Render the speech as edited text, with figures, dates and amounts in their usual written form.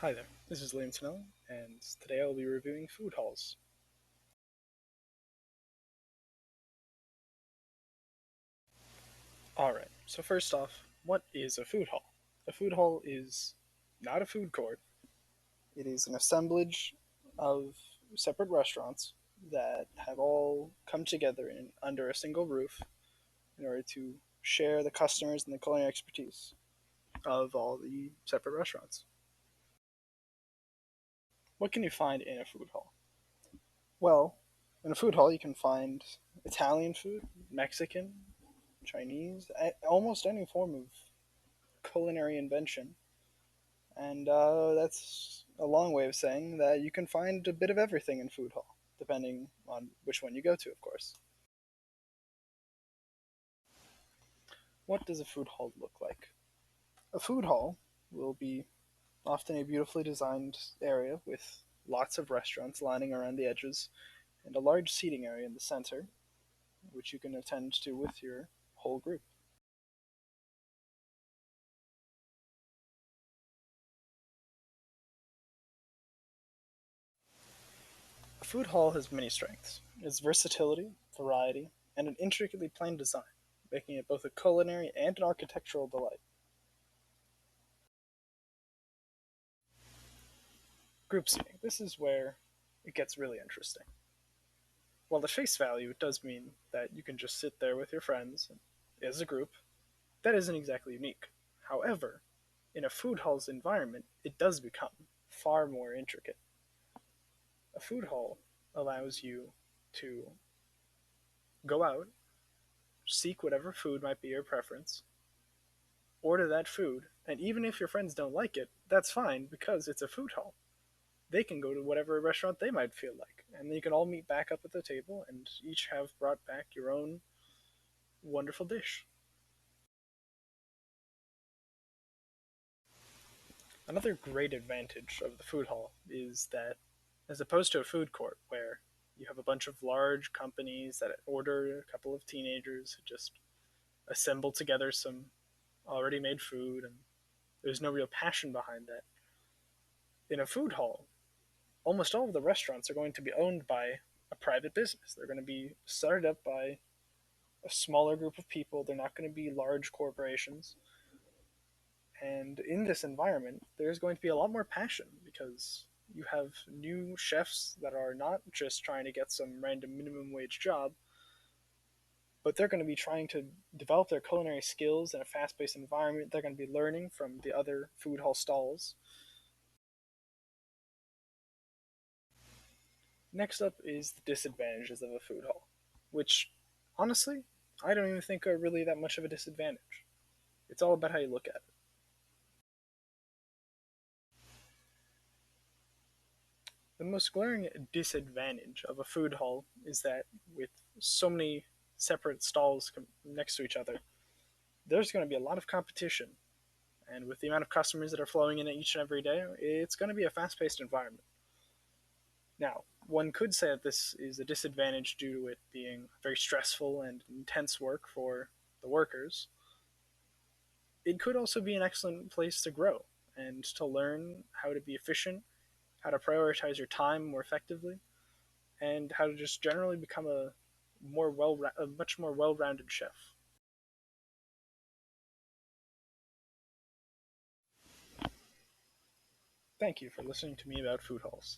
Hi there, this is Liam Tennell, and today I will be reviewing food halls. Alright, so first off, what is a food hall? A food hall is not a food court, it is an assemblage of separate restaurants that have all come together under a single roof in order to share the customers and the culinary expertise of all the separate restaurants. What can you find in a food hall? Well, in a food hall, you can find Italian food, Mexican, Chinese, almost any form of culinary invention. And that's a long way of saying that you can find a bit of everything in food hall, depending on which one you go to, of course. What does a food hall look like? A food hall will be often a beautifully designed area with lots of restaurants lining around the edges and a large seating area in the center, which you can attend to with your whole group. A food hall has many strengths: its versatility, variety, and an intricately planned design, making it both a culinary and an architectural delight. Group seating. This is where it gets really interesting. While at face value it does mean that you can just sit there with your friends as a group, that isn't exactly unique. However, in a food hall's environment, it does become far more intricate. A food hall allows you to go out, seek whatever food might be your preference, order that food, and even if your friends don't like it, that's fine because it's a food hall. They can go to whatever restaurant they might feel like, and then you can all meet back up at the table and each have brought back your own wonderful dish. Another great advantage of the food hall is that, as opposed to a food court where you have a bunch of large companies that order a couple of teenagers who just assemble together some already made food and there's no real passion behind that. In a food hall, almost all of the restaurants are going to be owned by a private business. They're going to be started up by a smaller group of people. They're not going to be large corporations. And in this environment, there's going to be a lot more passion because you have new chefs that are not just trying to get some random minimum wage job, but they're going to be trying to develop their culinary skills in a fast paced environment. They're going to be learning from the other food hall stalls. Next up is the disadvantages of a food hall, which, honestly, I don't even think are really that much of a disadvantage. It's all about how you look at it. The most glaring disadvantage of a food hall is that with so many separate stalls next to each other, there's going to be a lot of competition. And with the amount of customers that are flowing in each and every day, it's going to be a fast paced environment. Now, one could say that this is a disadvantage due to it being very stressful and intense work for the workers. It could also be an excellent place to grow and to learn how to be efficient, how to prioritize your time more effectively, and how to just generally become a much more well-rounded chef. Thank you for listening to me about food halls.